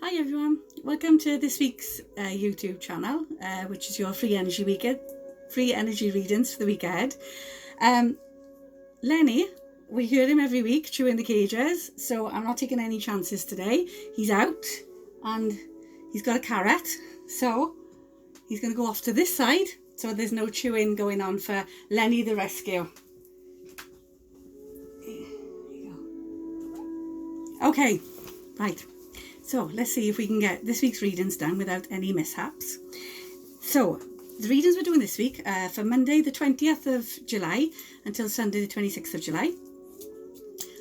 Hi everyone, welcome to this week's YouTube channel, which is your free energy readings for the week ahead. Lenny, we hear him every week chewing the cages, so I'm not taking any chances today. He's out and he's got a carrot, so he's going to go off to this side, so there's no chewing going on for Lenny the rescue. Okay, right. So let's see if we can get this week's readings done without any mishaps. So the readings we're doing this week for Monday the 20th of July until Sunday the 26th of July.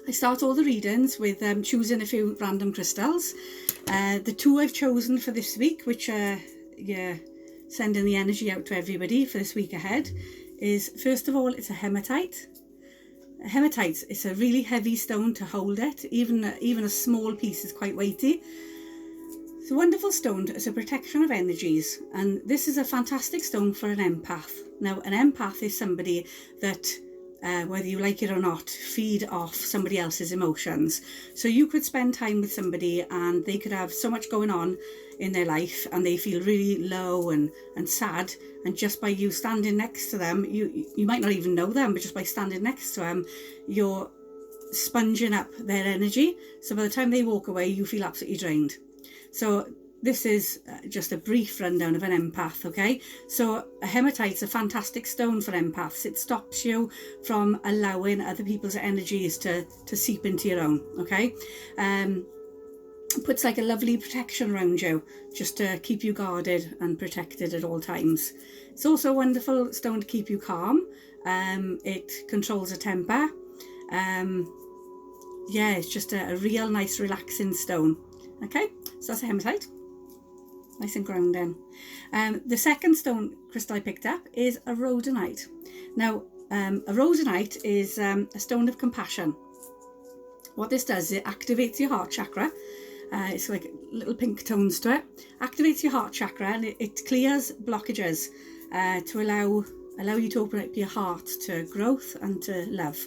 I start all the readings with choosing a few random crystals. The two I've chosen for this week, which are sending the energy out to everybody for this week ahead, is first of all, it's a hematite. Hematite is a really heavy stone to hold it. Even a small piece is quite weighty. It's a wonderful stone as a protection of energies, and this is a fantastic stone for an empath. Now, an empath is somebody that, whether you like it or not, feed off somebody else's emotions. So you could spend time with somebody and they could have so much going on in their life and they feel really low and sad, and just by you standing next to them, you might not even know them, but just by standing next to them, you're sponging up their energy. So by the time they walk away, you feel absolutely drained. So this is just a brief rundown of an empath, okay? So a hematite is a fantastic stone for empaths. It stops you from allowing other people's energies to seep into your own, okay? Puts like a lovely protection around you, just to keep you guarded and protected at all times. It's also a wonderful stone to keep you calm. It controls a temper. Yeah, it's just a real nice relaxing stone. Okay, so that's a hematite. Nice and grounding. The second stone crystal I picked up is a rhodonite. Now, a rhodonite is a stone of compassion. What this does is it activates your heart chakra. It's like little pink tones to it. Activates your heart chakra and it clears blockages to allow you to open up your heart to growth and to love.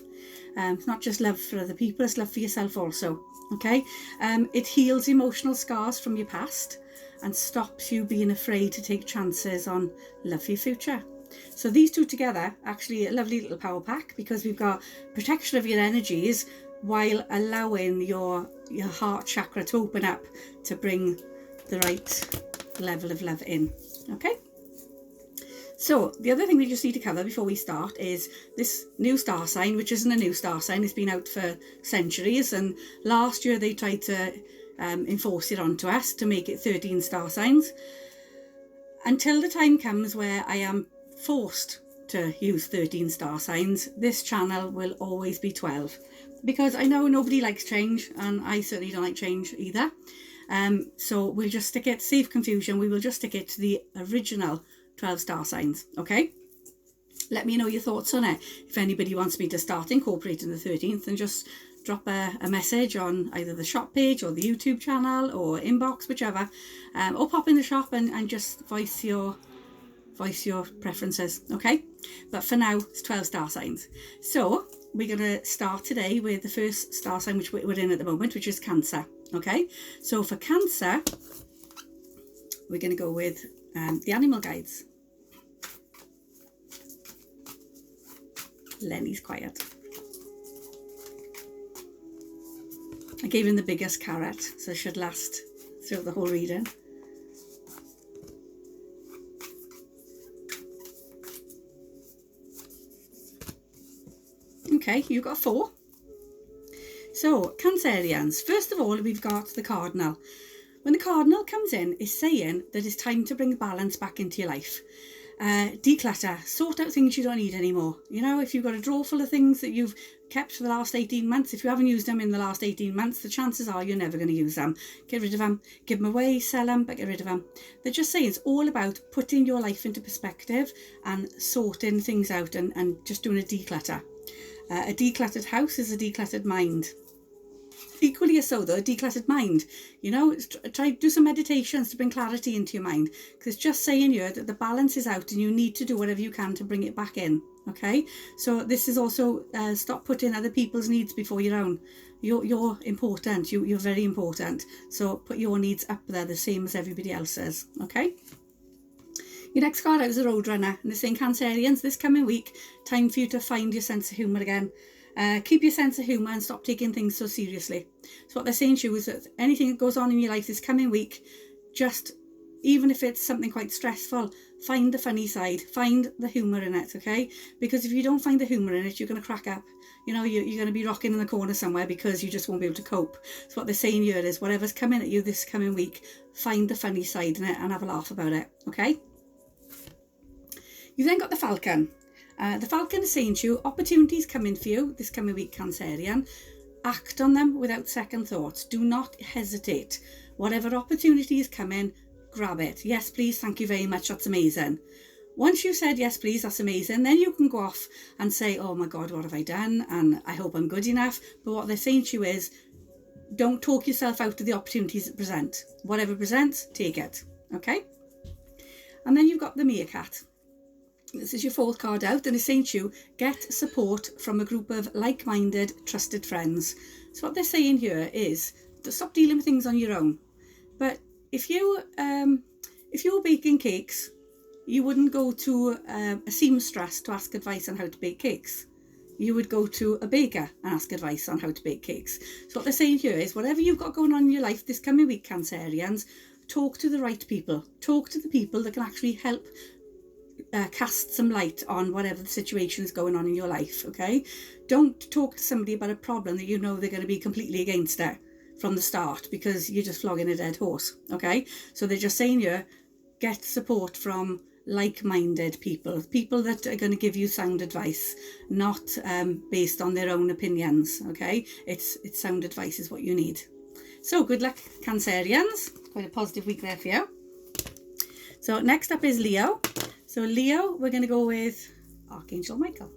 It's not just love for other people, it's love for yourself also. Okay, it heals emotional scars from your past and stops you being afraid to take chances on love for your future. So these two together, actually a lovely little power pack, because we've got protection of your energies while allowing your heart chakra to open up to bring the right level of love in. Okay, so the other thing we just need to cover before we start is this new star sign, which isn't a new star sign. It's been out for centuries, and last year they tried to enforce it onto us to make it 13 star signs, until the time comes where I am forced to use 13 star signs. This channel will always be 12, because I know nobody likes change, and I certainly don't like change either. So we'll just stick it, save confusion, we will just stick it to the original 12 star signs. Okay, let me know your thoughts on it. If anybody wants me to start incorporating the 13th, then just drop a message on either the shop page or the YouTube channel or inbox, whichever, or pop in the shop and just voice your preferences. Okay, but for now it's 12 star signs. So we're going to start today with the first star sign which we're in at the moment, which is Cancer. Okay, so for Cancer we're going to go with the animal guides. Lenny's quiet. I gave him the biggest carrot, so it should last throughout the whole reading. Okay, you've got 4. So, Cancerians, first of all, we've got the Cardinal. When the Cardinal comes in, it's saying that it's time to bring balance back into your life. Declutter, sort out things you don't need anymore. You know, if you've got a drawer full of things that you've kept for the last 18 months, if you haven't used them in the last 18 months, the chances are you're never going to use them. Get rid of them, give them away, sell them, but get rid of them. They're just saying it's all about putting your life into perspective and sorting things out and just doing a declutter. A decluttered house is a decluttered mind. Equally as so though, a decluttered mind, you know, try do some meditations to bring clarity into your mind, because it's just saying here that the balance is out and you need to do whatever you can to bring it back in. Okay, so this is also stop putting other people's needs before your own. You're important. You're very important. So put your needs up there, the same as everybody else's. Okay. Your next card out is a Roadrunner, and they're saying Cancerians, this coming week, time for you to find your sense of humour again. Keep your sense of humour and stop taking things so seriously. So what they're saying to you is that anything that goes on in your life this coming week, just, even if it's something quite stressful, find the funny side, find the humour in it, okay? Because if you don't find the humour in it, you're going to crack up. You know, you're going to be rocking in the corner somewhere because you just won't be able to cope. So what they're saying here is whatever's coming at you this coming week, find the funny side in it and have a laugh about it, okay? You've then got the Falcon. The Falcon is saying to you, opportunities coming for you this coming week, Cancerian. Act on them without second thoughts. Do not hesitate. Whatever opportunity is coming, grab it. Yes, please. Thank you very much. That's amazing. Once you've said, yes, please, that's amazing, then you can go off and say, oh my God, what have I done? And I hope I'm good enough. But what they're saying to you is, don't talk yourself out of the opportunities that present. Whatever presents, take it. Okay? And then you've got the Meerkat. This is your fourth card out, and it's saying to you, get support from a group of like-minded, trusted friends. So what they're saying here is to stop dealing with things on your own. But if you were baking cakes, you wouldn't go to a seamstress to ask advice on how to bake cakes. You would go to a baker and ask advice on how to bake cakes. So what they're saying here is whatever you've got going on in your life this coming week, Cancerians, talk to the right people. Talk to the people that can actually help cast some light on whatever the situation is going on in your life, okay? Don't talk to somebody about a problem that you know they're going to be completely against it from the start because you're just flogging a dead horse, okay? So they're just saying here, get support from like-minded people that are going to give you sound advice, not based on their own opinions, okay? It's sound advice is what you need. So good luck, Cancerians. Quite a positive week there for you. So next up is Leo. So Leo, we're going to go with Archangel Michael.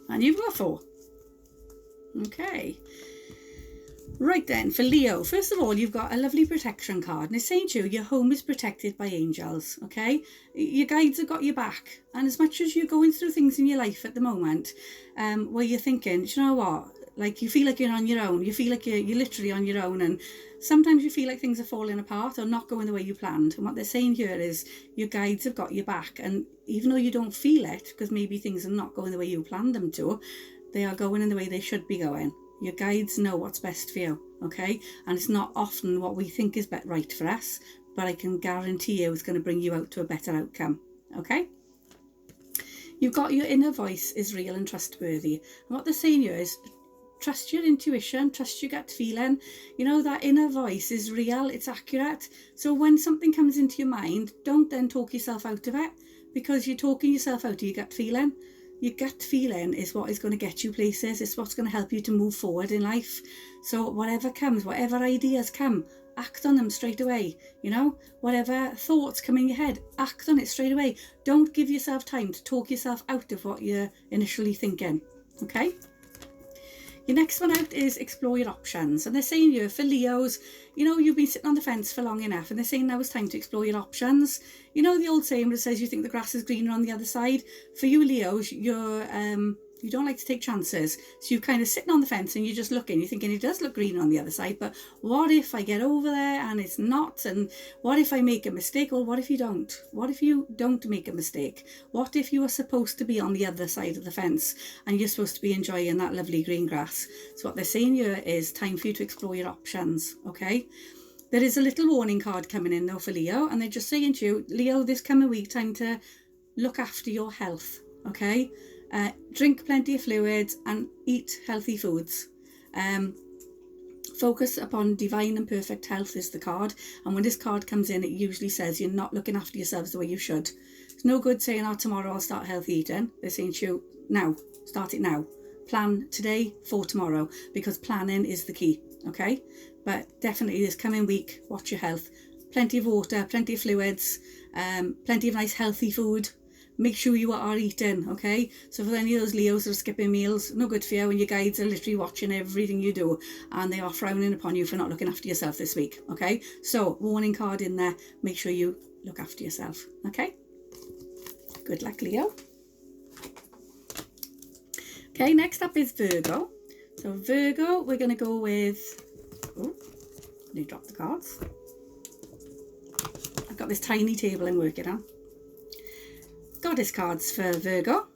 And you've got 4. Okay. Right then, for Leo, first of all, you've got a lovely protection card. And it's saying to you, your home is protected by angels, okay? Your guides have got your back. And as much as you're going through things in your life at the moment, where you're thinking, do you know what? Like you feel like you're on your own. You feel like you're literally on your own. And sometimes you feel like things are falling apart or not going the way you planned. And what they're saying here is your guides have got your back. And even though you don't feel it, because maybe things are not going the way you planned them to, they are going in the way they should be going. Your guides know what's best for you, okay? And it's not often what we think is right for us, but I can guarantee you it's going to bring you out to a better outcome, okay? You've got your inner voice is real and trustworthy. And what they're saying here is, trust your intuition, trust your gut feeling. You know, that inner voice is real, it's accurate. So when something comes into your mind, don't then talk yourself out of it, because you're talking yourself out of your gut feeling. Your gut feeling is what is going to get you places. It's what's going to help you to move forward in life. So whatever comes, whatever ideas come, act on them straight away. You know, whatever thoughts come in your head, act on it straight away. Don't give yourself time to talk yourself out of what you're initially thinking. Okay? Your next one out is explore your options. And they're saying here, for Leos, you know, you've been sitting on the fence for long enough, and they're saying now it's time to explore your options. You know the old saying that says you think the grass is greener on the other side? For you Leos, you don't like to take chances. So you're kind of sitting on the fence and you're just looking. You're thinking it does look greener on the other side, but what if I get over there and it's not? And what if I make a mistake? Well, what if you don't? What if you don't make a mistake? What if you are supposed to be on the other side of the fence and you're supposed to be enjoying that lovely green grass? So what they're saying here is time for you to explore your options, okay? There is a little warning card coming in though for Leo, and they're just saying to you, Leo, this coming week, time to look after your health, okay? Drink plenty of fluids and eat healthy foods. Focus upon divine and perfect health is the card, and when this card comes in, it usually says you're not looking after yourselves the way you should. It's no good saying, oh, tomorrow I'll start healthy eating. They're saying to you, now, start it now. Plan today for tomorrow, because planning is the key, okay? But definitely this coming week, watch your health. Plenty of water, plenty of fluids, plenty of nice healthy food. make sure you are eating, okay? So for any of those Leos that are skipping meals, no good for you, and your guides are literally watching everything you do, and they are frowning upon you for not looking after yourself this week, okay? So warning card in there, make sure you look after yourself, okay? Good luck, Leo. Okay, next up is Virgo. So Virgo, we're going to go with, oh, you drop the cards. I've got this tiny table I'm working on. Goddess cards for Virgo.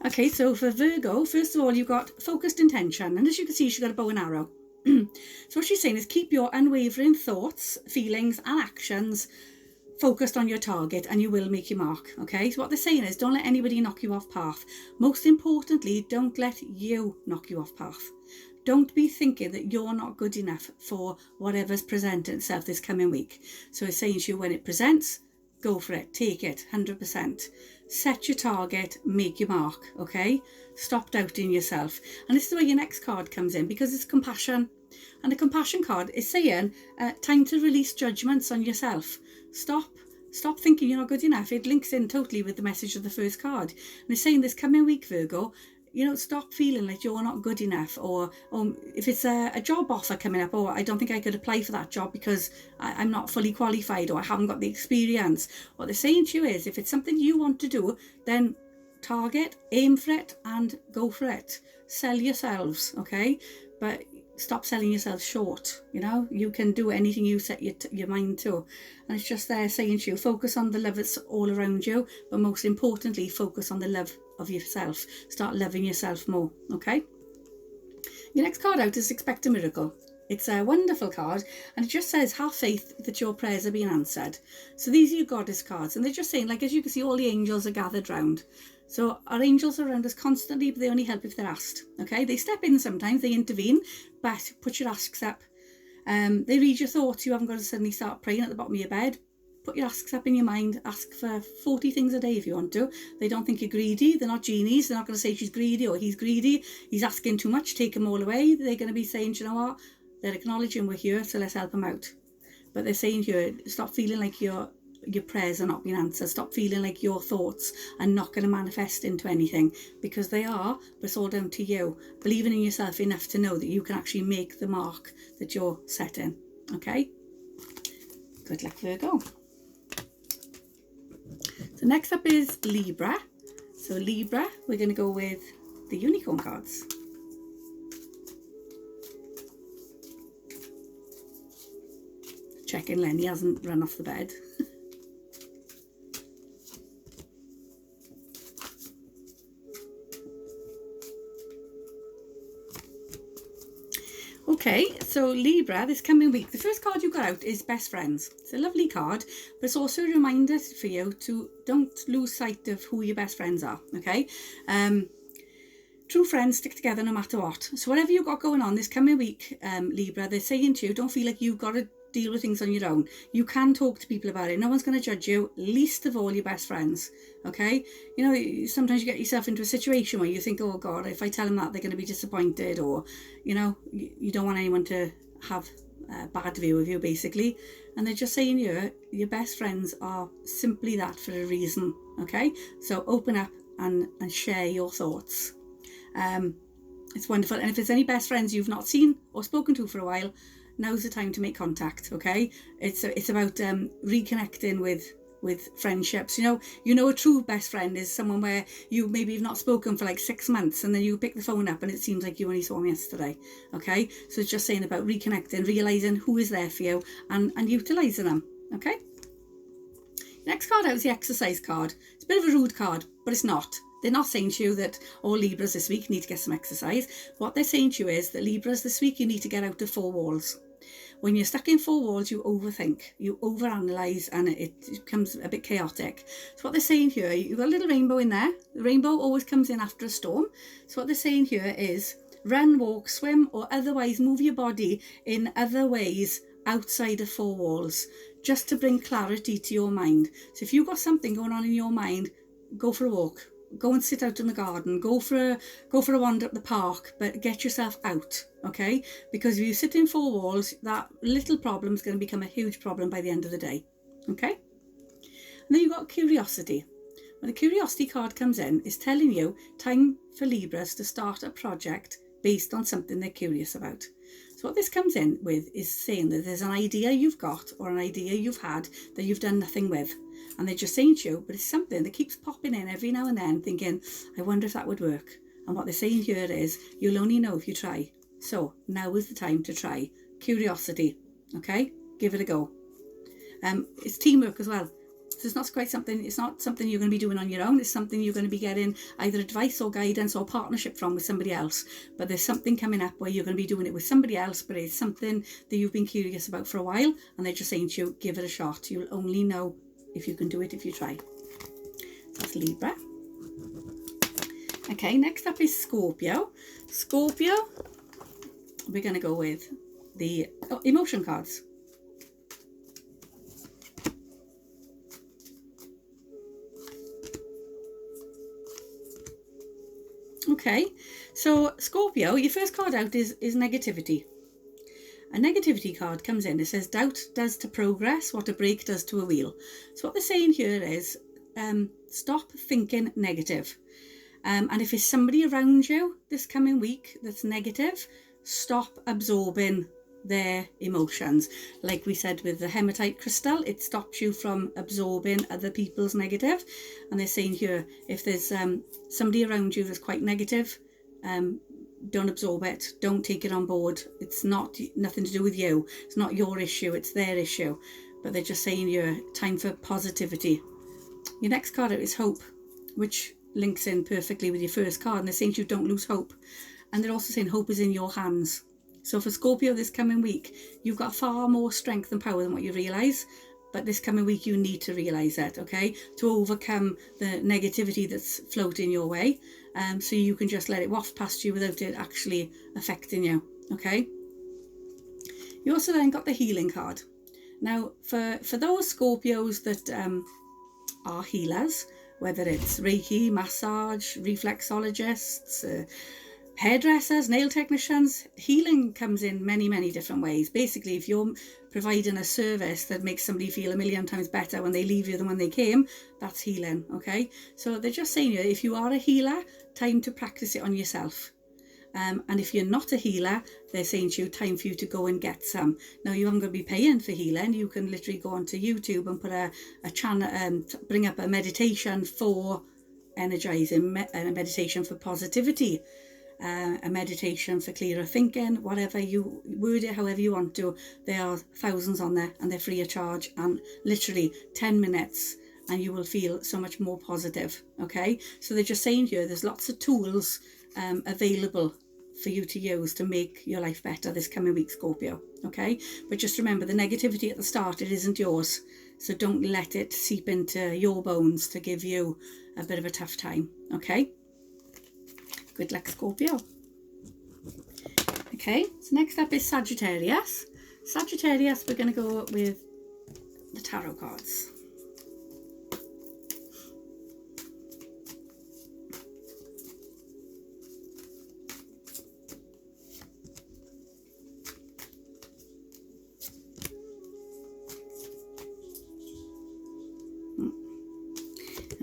Okay, so for Virgo, first of all, you've got focused intention, and as you can see, she's got a bow and arrow. So what she's saying is keep your unwavering thoughts, feelings and actions focused on your target, and you will make your mark. Okay, so what they're saying is don't let anybody knock you off path. Most importantly, don't let you knock you off path. Don't be thinking that you're not good enough for whatever's presenting itself this coming week. So it's saying to you, when it presents, go for it, take it 100%. Set your target, make your mark, okay? Stop doubting yourself. And this is where your next card comes in, because it's compassion. And the compassion card is saying time to release judgments on yourself. Stop thinking you're not good enough. It links in totally with the message of the first card. And it's saying this coming week, Virgo, you know, stop feeling like you're not good enough, or if it's a job offer coming up, or I don't think I could apply for that job because I'm not fully qualified, or I haven't got the experience. What they're saying to you is, if it's something you want to do, then target, aim for it and go for it. Sell yourselves, okay? But stop selling yourself short. You know, you can do anything you set your mind to. And it's just there saying to you, focus on the love that's all around you, but most importantly, focus on the love of yourself. Start loving yourself more, okay? Your next card out is Expect a Miracle. It's a wonderful card, and it just says have faith that your prayers are being answered. So these are your goddess cards, and they're just saying, like, as you can see, all the angels are gathered round. So our angels are around us constantly, but they only help if they're asked, okay? They step in sometimes, they intervene, but put your asks up. They read your thoughts. You haven't got to suddenly start praying at the bottom of your bed. Put your asks up in your mind. Ask for 40 things a day if you want to. They don't think you're greedy. They're not genies. They're not going to say she's greedy or he's greedy. He's asking too much. Take them all away. They're going to be saying, you know what? They're acknowledging we're here, so let's help them out. But they're saying here, stop feeling like your prayers are not being answered. Stop feeling like your thoughts are not going to manifest into anything, because they are, but it's all down to you. Believing in yourself enough to know that you can actually make the mark that you're setting. Okay? Good luck, Virgo. So next up is Libra. So Libra, we're going to go with the unicorn cards. Checking Lenny hasn't run off the bed. Okay, so Libra, this coming week, the first card you got out is Best Friends. It's a lovely card, but it's also a reminder for you to don't lose sight of who your best friends are, okay? True friends stick together no matter what. So whatever you've got going on this coming week, Libra, they're saying to you, don't feel like you've got to deal with things on your own. You can talk to people about it. No one's going to judge you, least of all your best friends, okay? You know, sometimes you get yourself into a situation where you think, oh God, if I tell them that, they're going to be disappointed, or, you know, you don't want anyone to have a bad view of you, basically. And they're just saying your best friends are simply that for a reason, okay? So open up and share your thoughts. It's wonderful. And if there's any best friends you've not seen or spoken to for a while, now's the time to make contact, okay? It's about reconnecting with friendships. You know a true best friend is someone where you maybe have not spoken for like 6 months, and then you pick the phone up and it seems like you only saw them yesterday, okay? So it's just saying about reconnecting, realising who is there for you and utilising them, okay? Next card out is the exercise card. It's a bit of a rude card, but it's not. They're not saying to you that all Libras this week need to get some exercise. What they're saying to you is that Libras this week, you need to get out of 4 walls. When you're stuck in 4 walls, you overthink, you overanalyze, and it becomes a bit chaotic. So what they're saying here, you've got a little rainbow in there. The rainbow always comes in after a storm. So what they're saying here is run, walk, swim, or otherwise move your body in other ways outside of 4 walls, just to bring clarity to your mind. So if you've got something going on in your mind, go for a walk. Go and sit out in the garden. Go for a wander up the park, but get yourself out, okay? Because if you sit in four walls, that little problem is going to become a huge problem by the end of the day, okay? And then you've got curiosity. When the curiosity card comes in, it's telling you time for Libras to start a project based on something they're curious about. So what this comes in with is saying that there's an idea you've got or an idea you've had that you've done nothing with. And they're just saying to you, but it's something that keeps popping in every now and then thinking, I wonder if that would work. And what they're saying here is, you'll only know if you try. So now is the time to try. Curiosity, okay? Give it a go. It's teamwork as well. So it's not something you're going to be doing on your own. It's something you're going to be getting either advice or guidance or partnership from with somebody else. But there's something coming up where you're going to be doing it with somebody else, but it's something that you've been curious about for a while, and they're just saying to you, give it a shot. You'll only know if you can do it if you try. That's Libra. Okay, next up is Scorpio. Scorpio, we're going to go with the emotion cards. Okay, so Scorpio, your first card out is negativity. A negativity card comes in. It says, doubt does to progress what a brake does to a wheel. So what they're saying here is, stop thinking negative. And if it's somebody around you this coming week that's negative, stop absorbing their emotions. Like we said with the hematite crystal, it stops you from absorbing other people's negative. And they're saying here, if there's somebody around you that's quite negative, don't absorb it. Don't take it on board. It's nothing to do with you. It's not your issue. It's their issue. But they're just saying here, time for positivity. Your next card out is hope, which links in perfectly with your first card. And they're saying to you, don't lose hope. And they're also saying hope is in your hands. So for Scorpio this coming week, you've got far more strength and power than what you realise. But this coming week, you need to realise that, okay? To overcome the negativity that's floating your way. So you can just let it waft past you without it actually affecting you, okay? You also then got the healing card. Now, for those Scorpios that are healers, whether it's Reiki, massage, reflexologists, hairdressers, nail technicians, healing comes in many, many different ways. Basically, if you're providing a service that makes somebody feel a million times better when they leave you than when they came, that's healing, okay? So they're just saying, if you are a healer, time to practice it on yourself. And if you're not a healer, they're saying to you, time for you to go and get some. Now, you aren't going to be paying for healing. You can literally go onto YouTube and put a channel, bring up a meditation for energizing, a meditation for positivity, a meditation for clearer thinking, whatever you word it, however you want to. There are thousands on there and they're free of charge, and literally 10 minutes and you will feel so much more positive, okay? So they're just saying here, there's lots of tools available for you to use to make your life better this coming week, Scorpio, okay? But just remember, the negativity at the start, it isn't yours. So don't let it seep into your bones to give you a bit of a tough time, okay? Good luck, Scorpio. Okay, so next up is Sagittarius. Sagittarius, we're going to go with the tarot cards.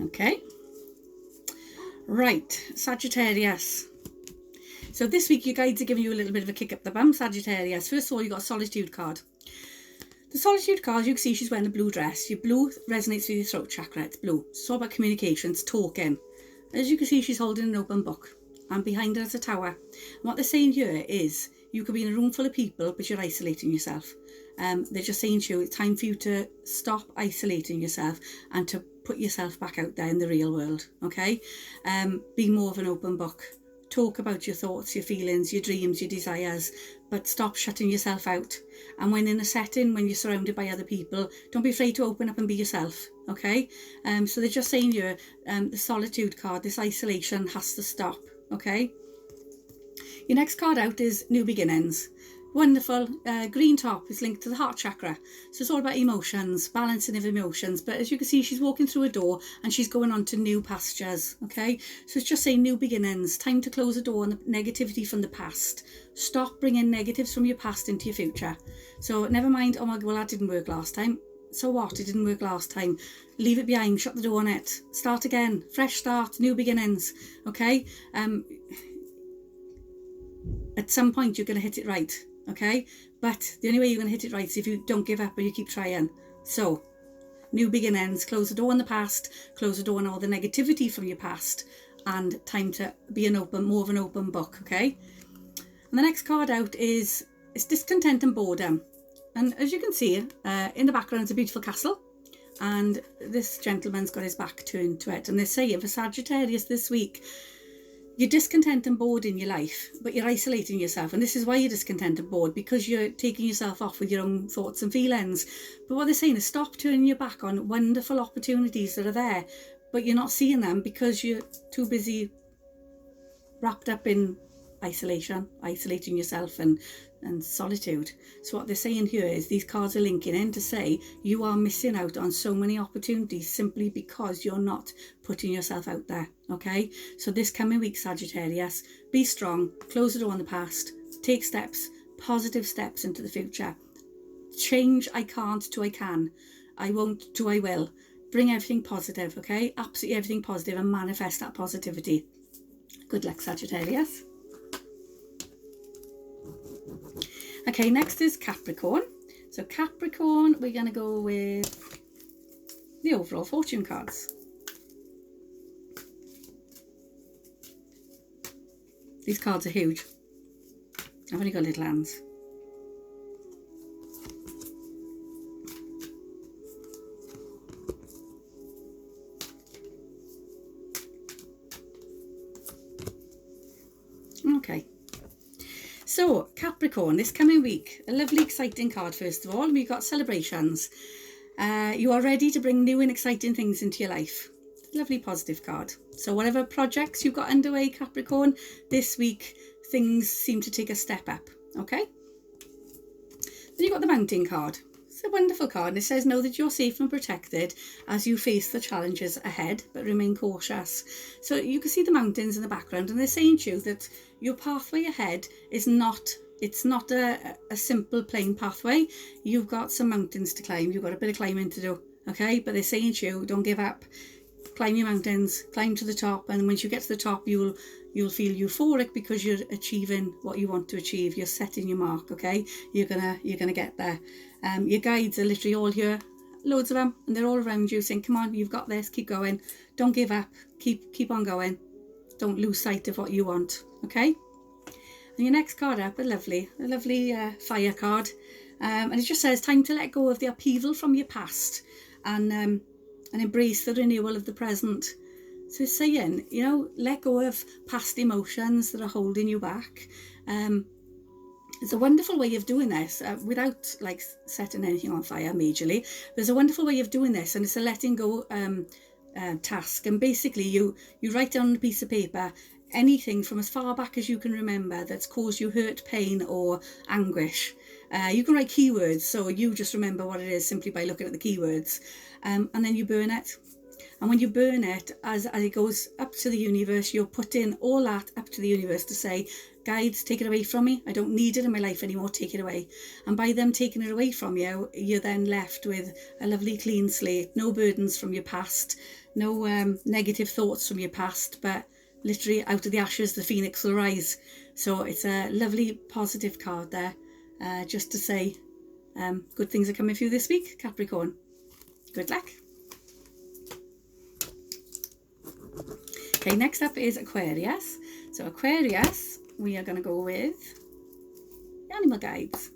Okay. Right, Sagittarius. So this week your guides are giving you a little bit of a kick up the bum, Sagittarius. First of all, you got a Solitude card. The Solitude card, you can see she's wearing a blue dress. Your blue resonates with your throat chakra. It's blue. It's all about communications, talking. As you can see, she's holding an open book. And behind her is a tower. And what they're saying here is, you could be in a room full of people, but you're isolating yourself. They're just saying to you, it's time for you to stop isolating yourself and to put yourself back out there in the real world, okay? Be more of an open book. Talk about your thoughts, your feelings, your dreams, your desires, but stop shutting yourself out. And when in a setting, when you're surrounded by other people, don't be afraid to open up and be yourself, okay? So they're just saying here, the Solitude card, this isolation has to stop, okay? Your next card out is New Beginnings. Wonderful. Green top is linked to the heart chakra. So it's all about emotions, balancing of emotions. But as you can see, she's walking through a door and she's going on to new pastures. Okay. So it's just saying new beginnings. Time to close a door on the negativity from the past. Stop bringing negatives from your past into your future. So never mind, oh my God, well, that didn't work last time. So what? It didn't work last time. Leave it behind. Shut the door on it. Start again. Fresh start. New beginnings. Okay. At some point, you're going to hit it right. Okay, but the only way you're going to hit it right is if you don't give up and you keep trying. So, new beginnings, close the door on the past, close the door on all the negativity from your past, and time to be more of an open book. Okay, and the next card out is discontent and boredom. And as you can see, in the background is a beautiful castle, and this gentleman's got his back turned to it. And they're saying for Sagittarius this week, you're discontent and bored in your life, but you're isolating yourself. And this is why you're discontent and bored, because you're taking yourself off with your own thoughts and feelings. But what they're saying is stop turning your back on wonderful opportunities that are there, but you're not seeing them because you're too busy wrapped up in isolating yourself and solitude. So what they're saying here is these cards are linking in to say you are missing out on so many opportunities simply because you're not putting yourself out there. Okay, so this coming week, Sagittarius, be strong, close the door on the past, take steps, positive steps into the future. Change I can't to I can, I won't to I will. Bring everything positive. Okay, absolutely everything positive, and manifest that positivity. Good luck, Sagittarius. Okay, next is Capricorn. So Capricorn, we're going to go with the overall fortune cards. These cards are huge. I've only got little hands. Okay. So, Capricorn, this coming week, a lovely exciting card first of all. We've got celebrations. You are ready to bring new and exciting things into your life. Lovely positive card. So whatever projects you've got underway, Capricorn, this week things seem to take a step up. Okay. Then you've got the Mountain card. It's a wonderful card, and it says know that you're safe and protected as you face the challenges ahead, but remain cautious. So you can see the mountains in the background, and they're saying to you that your pathway ahead is not a simple plain pathway. You've got some mountains to climb. You've got a bit of climbing to do. Okay, but they're saying to you, don't give up. Climb your mountains, climb to the top, and once you get to the top, you'll feel euphoric because you're achieving what you want to achieve. You're setting your mark. Okay, you're gonna get there. Your guides are literally all here, loads of them, and they're all around you saying, come on, you've got this, keep going, don't give up, keep on going, don't lose sight of what you want. Okay, and your next card up, a lovely fire card, and it just says time to let go of the upheaval from your past and embrace the renewal of the present. So it's saying, let go of past emotions that are holding you back. It's a wonderful way of doing this without like setting anything on fire majorly. There's a wonderful way of doing this, and it's a letting go task. And basically you write down on a piece of paper anything from as far back as you can remember that's caused you hurt, pain or anguish. You can write keywords, so you just remember what it is simply by looking at the keywords, and then you burn it. And when you burn it, as it goes up to the universe, you're putting all that up to the universe to say, guides, take it away from me. I don't need it in my life anymore. Take it away. And by them taking it away from you, you're then left with a lovely clean slate. No burdens from your past, no negative thoughts from your past, but literally out of the ashes, the phoenix will rise. So it's a lovely positive card there, just to say good things are coming for you this week, Capricorn. Good luck. Okay, next up is Aquarius. So Aquarius, we are going to go with the animal guides.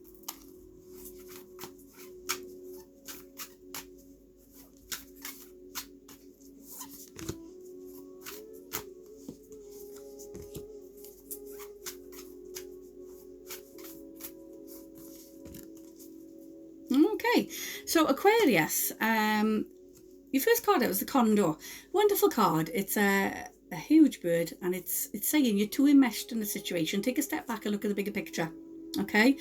Okay, so Aquarius, your first card out was the Condor. Wonderful card. It's a huge bird, and it's saying you're too enmeshed in the situation. Take a step back and look at the bigger picture. Okay,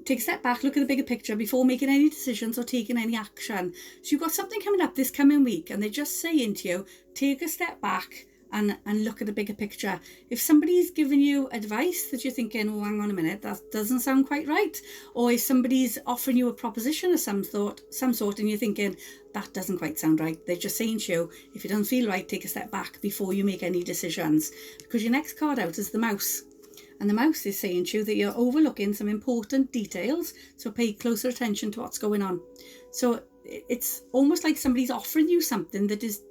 take a step back, look at the bigger picture before making any decisions or taking any action. So you've got something coming up this coming week, and they're just saying to you, take a step back and look at the bigger picture. If somebody's giving you advice that you're thinking, oh, hang on a minute, that doesn't sound quite right, or if somebody's offering you a proposition of some sort, and you're thinking, that doesn't quite sound right, they're just saying to you, if it doesn't feel right, take a step back before you make any decisions. Because your next card out is the Mouse. And the Mouse is saying to you that you're overlooking some important details, so pay closer attention to what's going on. So it's almost like somebody's offering you something that is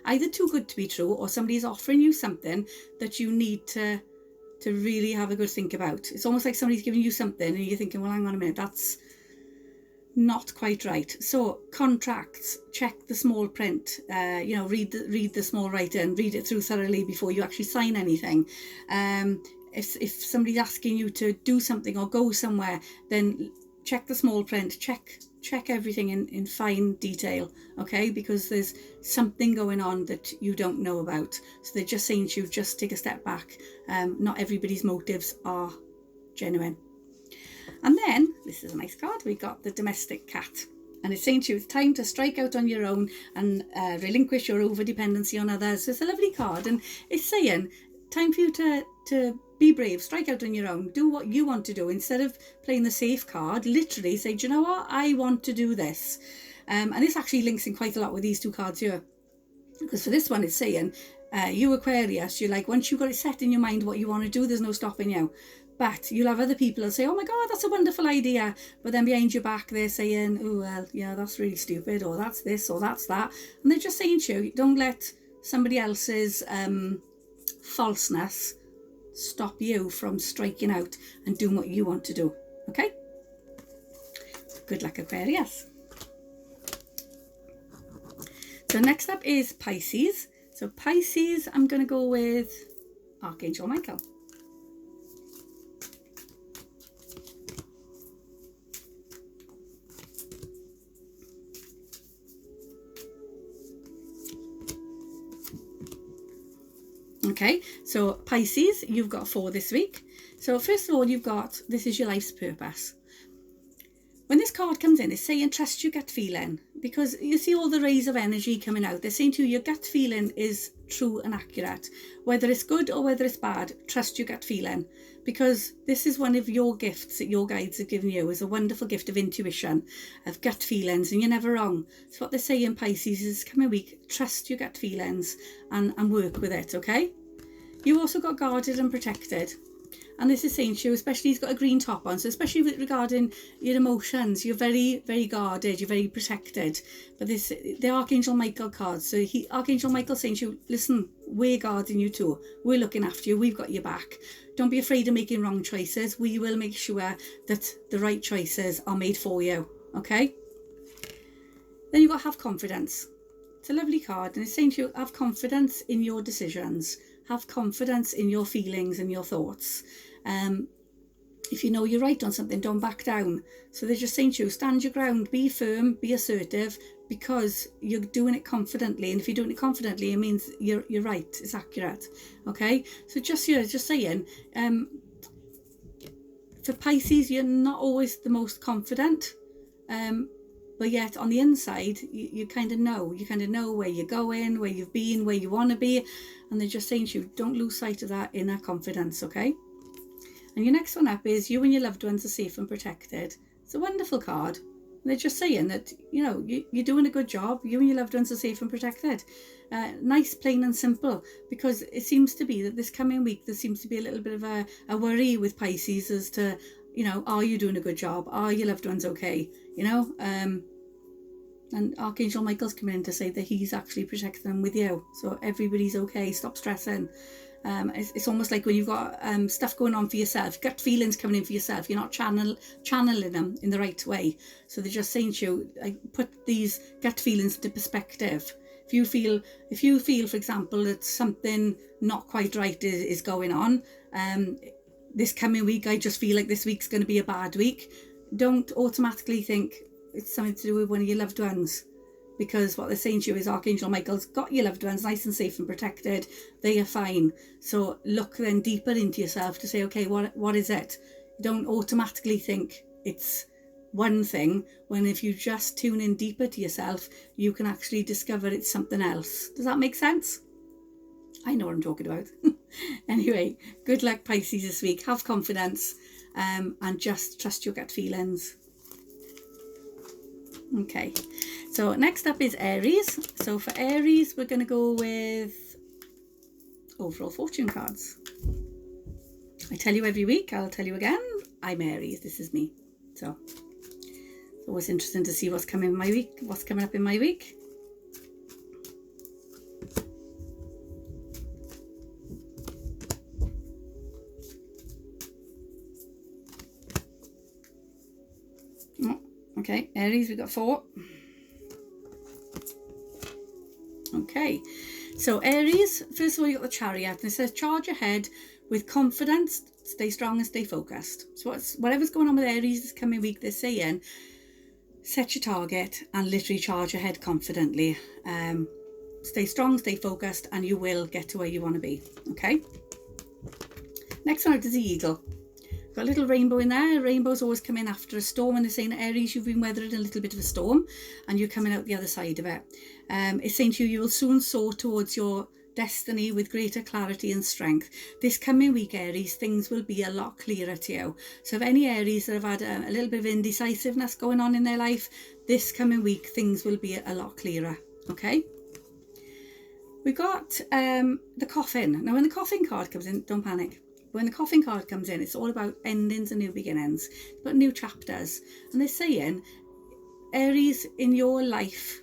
either too good to be true, or somebody's offering you something that you need to really have a good think about. It's almost like somebody's giving you something and you're thinking, well, hang on a minute, that's not quite right. So contracts, check the small print, read the small writing, read it through thoroughly before you actually sign anything. If somebody's asking you to do something or go somewhere, then check the small print, check everything in fine detail, okay? Because there's something going on that you don't know about. So they're just saying to you, just take a step back. Not everybody's motives are genuine. And then, this is a nice card, we got the Domestic Cat. And it's saying to you, it's time to strike out on your own and relinquish your over-dependency on others. So it's a lovely card, and it's saying, time for you to be brave, strike out on your own, do what you want to do. Instead of playing the safe card, literally say, do you know what, I want to do this. And this actually links in quite a lot with these two cards here. Because for this one, it's saying, you Aquarius, you're like, once you've got it set in your mind what you want to do, there's no stopping you. But you'll have other people who'll say, oh my God, that's a wonderful idea. But then behind your back, they're saying, oh, well, yeah, that's really stupid, or that's this, or that's that. And they're just saying to you, don't let somebody else's falseness stop you from striking out and doing what you want to do. Okay? Good luck, Aquarius. So next up is Pisces. So Pisces, I'm going to go with Archangel Michael. Okay, so Pisces, you've got 4 this week. So first of all, you've got, this is your life's purpose. When this card comes in, it's saying trust your gut feeling, because you see all the rays of energy coming out. They're saying to you, your gut feeling is true and accurate. Whether it's good or whether it's bad, trust your gut feeling, because this is one of your gifts that your guides have given you, is a wonderful gift of intuition, of gut feelings, and you're never wrong. So what they say in Pisces is, coming week, trust your gut feelings and work with it, okay? You also got guarded and protected. And this is saying to you, especially he's got a green top on, so especially regarding your emotions, you're very, very guarded, you're very protected. But the Archangel Michael card, so Archangel Michael saying to you, listen, we're guarding you too, we're looking after you, we've got your back. Don't be afraid of making wrong choices. We will make sure that the right choices are made for you, okay? Then you've got have confidence. It's a lovely card, and it's saying to you, have confidence in your decisions. Have confidence in your feelings and your thoughts. If you know you're right on something, don't back down. So they're just saying to you, stand your ground, be firm, be assertive, because you're doing it confidently. And if you're doing it confidently, it means you're right, it's accurate. Okay? So just saying, for Pisces, you're not always the most confident. But yet on the inside, you kind of know where you're going, where you've been, where you want to be. And they're just saying to you, don't lose sight of that inner confidence, okay? And your next one up is, you and your loved ones are safe and protected. It's a wonderful card. And they're just saying that, you're doing a good job. You and your loved ones are safe and protected. Nice, plain and simple. Because it seems to be that this coming week, there seems to be a little bit of a worry with Pisces as to, are you doing a good job? Are your loved ones okay? And Archangel Michael's coming in to say that he's actually protecting them with you. So everybody's okay. Stop stressing. It's almost like when you've got stuff going on for yourself, gut feelings coming in for yourself, you're not channeling them in the right way. So they're just saying to you, put these gut feelings into perspective. If you feel, for example, that something not quite right is going on, this coming week, I just feel like this week's going to be a bad week. Don't automatically think it's something to do with one of your loved ones, because what they're saying to you is Archangel Michael's got your loved ones nice and safe and protected. They are fine. So look then deeper into yourself to say, okay, what is it? Don't automatically think it's one thing, when if you just tune in deeper to yourself, you can actually discover it's something else. Does that make sense? I know what I'm talking about. Anyway, good luck Pisces this week. Have confidence, and just trust your gut feelings. Okay, so next up is Aries. So for Aries, we're going to go with overall fortune cards. I tell you every week, I'll tell you again, I'm Aries. This is me. So it's always interesting to see what's coming in my week, what's coming up in my week. Okay, Aries, we've got 4. Okay, so Aries, first of all, you've got the Chariot, and it says charge ahead with confidence, stay strong and stay focused. So whatever's going on with Aries this coming week, they're saying, set your target and literally charge ahead confidently. Stay strong, stay focused, and you will get to where you want to be, okay? Next one out is the Eagle. Got a little rainbow in there. Rainbows always come in after a storm, and they're saying, Aries, you've been weathering a little bit of a storm and you're coming out the other side of it. It's saying to you, you will soon soar towards your destiny with greater clarity and strength. This coming week, Aries, things will be a lot clearer to you. So if any Aries that have had a little bit of indecisiveness going on in their life, this coming week, things will be a lot clearer, okay? We got the Coffin. Now, when the Coffin card comes in, don't panic. When the Coffin card comes in, it's all about endings and new beginnings, but new chapters. And they're saying, Aries, in your life,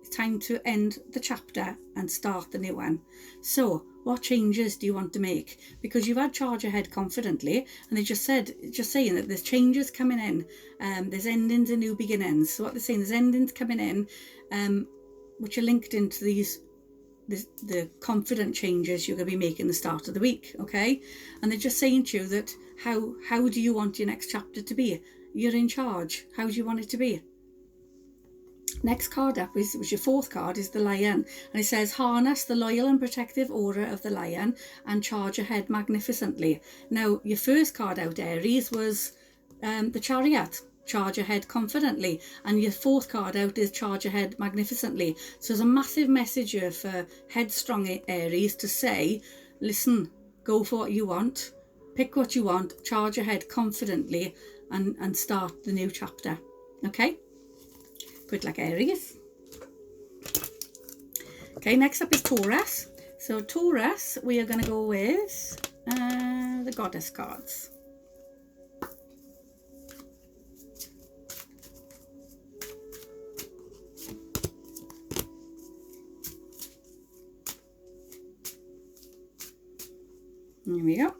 it's time to end the chapter and start the new one. So what changes do you want to make? Because you've had charge ahead confidently, and they just saying that there's changes coming in. There's endings and new beginnings. So what they're saying, there's endings coming in, which are linked into the confident changes you're going to be making the start of the week, okay? And they're just saying to you that how do you want your next chapter to be? You're in charge. How do you want it to be? Next card up, which your 4th card, is the Lion, and it says harness the loyal and protective aura of the Lion and charge ahead magnificently. Now, your first card out, Aries, was the Chariot. Charge ahead confidently, and your 4th card out is charge ahead magnificently. So there's a massive message here for headstrong Aries to say, listen, go for what you want, pick what you want, charge ahead confidently, and start the new chapter, okay? Good luck, Aries. Okay, next up is Taurus. So Taurus, we are going to go with the Goddess cards. Here we go.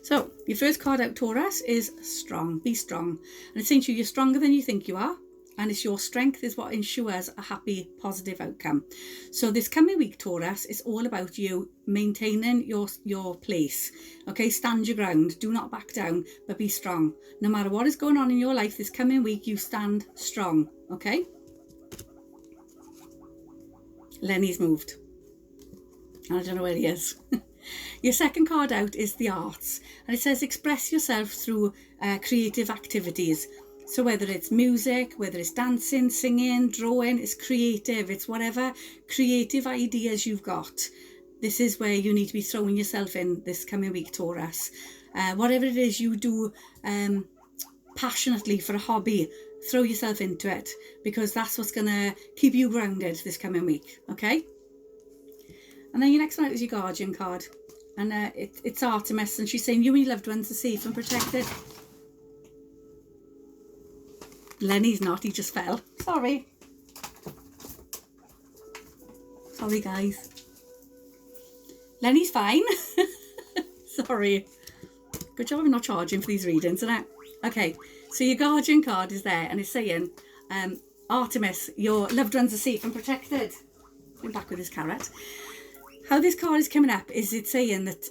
So your first card out, Taurus, is strong. Be strong. And it's saying to you, you're stronger than you think you are. And it's your strength is what ensures a happy, positive outcome. So this coming week, Taurus, is all about you maintaining your place. Okay, stand your ground. Do not back down, but be strong. No matter what is going on in your life this coming week, you stand strong. Okay? Lenny's moved. I don't know where he is. Your second card out is the arts, and it says express yourself through creative activities. So whether it's music, whether it's dancing, singing, drawing, it's creative. It's whatever creative ideas you've got. This is where you need to be throwing yourself in this coming week, Taurus. Whatever it is you do passionately for a hobby, throw yourself into it, because that's what's going to keep you grounded this coming week, okay? And then your next one is your Guardian card. And it's Artemis, and she's saying you and your loved ones are safe and protected. Lenny's not, he just fell. Sorry. Sorry, guys. Lenny's fine. Sorry. Good job I'm not charging for these readings, isn't it? Okay, so your Guardian card is there, and it's saying, Artemis, your loved ones are safe and protected. Going back with this carrot. How this card is coming up is it's saying that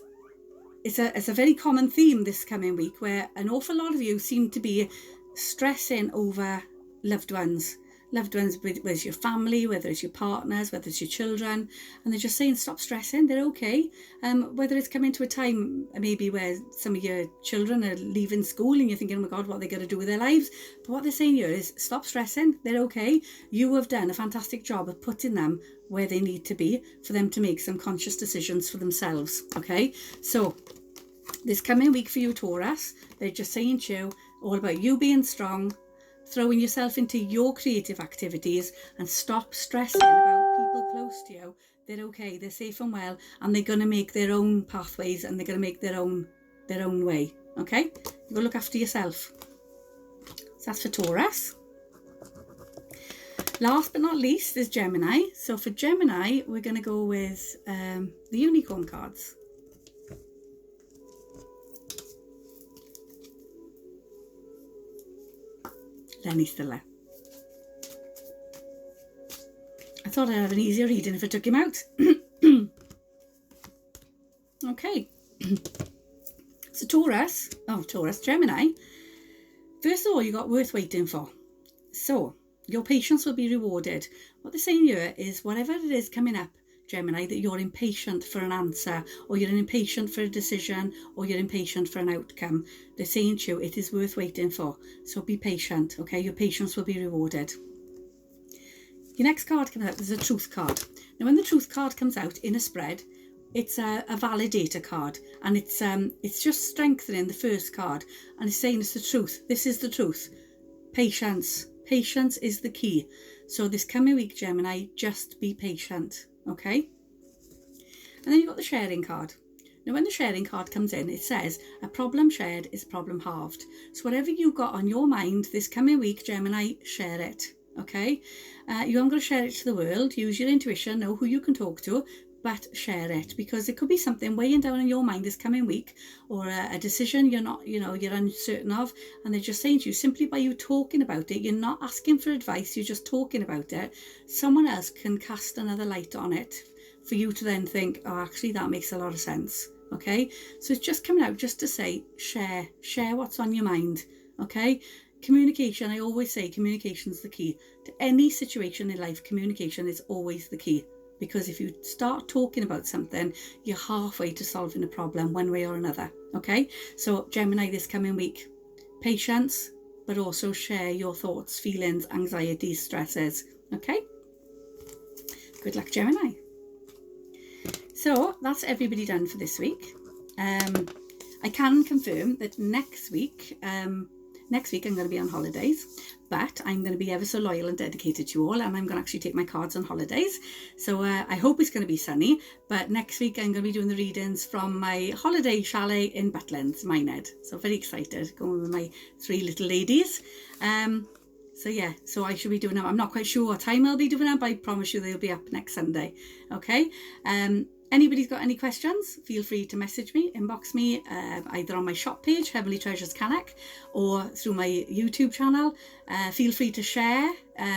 it's a very common theme this coming week, where an awful lot of you seem to be stressing over loved ones loved ones, whether it's your family, whether it's your partners, whether it's your children, and they're just saying stop stressing, they're okay. Whether it's coming to a time maybe where some of your children are leaving school and you're thinking, oh my God, what are they going to do with their lives? But what they're saying here is stop stressing, they're okay. You have done a fantastic job of putting them where they need to be for them to make some conscious decisions for themselves. Okay, so this coming week for you, Taurus, they're just saying to you all about you being strong, throwing yourself into your creative activities, and stop stressing about people close to you. They're okay, they're safe and well, and they're going to make their own pathways, and they're going to make their own way. Okay, you go look after yourself. So that's for Taurus. Last but not least is Gemini. So for Gemini, we're going to go with the unicorn cards. Lenny's still there. I thought I'd have an easier reading if I took him out. Okay. So Taurus, Gemini. First of all, you got worth waiting for. So your patience will be rewarded. What they're saying here is whatever it is coming up, Gemini, that you're impatient for an answer, or you're impatient for a decision, or you're impatient for an outcome, they're saying to you it is worth waiting for. So be patient, okay? Your patience will be rewarded. Your next card comes out is a truth card. Now when the truth card comes out in a spread, it's a validator card, and it's just strengthening the first card, and it's saying it's the truth. This is the truth. Patience is the key. So this coming week, Gemini, just be patient. Okay, and then you've got the sharing card. Now when the sharing card comes in, it says a problem shared is a problem halved. So whatever you've got on your mind this coming week, Gemini, share it. Okay, you aren't going to share it to the world. Use your intuition, know who you can talk to, but share it, because it could be something weighing down in your mind this coming week, or a decision you're uncertain of, and they're just saying to you, simply by you talking about it, you're not asking for advice, you're just talking about it, someone else can cast another light on it for you to then think, oh, actually that makes a lot of sense. Okay, so it's just coming out just to say share what's on your mind. Okay, communication, I always say communication's the key to any situation in life. Communication is always the key. Because if you start talking about something, you're halfway to solving a problem one way or another. Okay, so Gemini this coming week, patience, but also share your thoughts, feelings, anxieties, stresses. Okay, good luck, Gemini. So that's everybody done for this week. I can confirm that next week I'm going to be on holidays, but I'm going to be ever so loyal and dedicated to you all, and I'm going to actually take my cards on holidays. So I hope it's going to be sunny, but next week I'm going to be doing the readings from my holiday chalet in Butlins, Minehead. So very excited, going with my 3 little ladies. So yeah, so I should be doing them. I'm not quite sure what time I'll be doing them, but I promise you they'll be up next Sunday. Okay. Anybody's got any questions, feel free to message me, inbox me, either on my shop page, Heavenly Treasures Cannock, or through my YouTube channel. Feel free to share,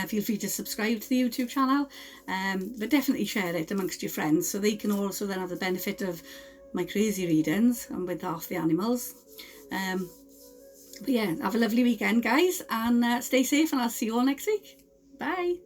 feel free to subscribe to the YouTube channel, but definitely share it amongst your friends so they can also then have the benefit of my crazy readings and with half the animals. But yeah, have a lovely weekend, guys, and stay safe, and I'll see you all next week. Bye.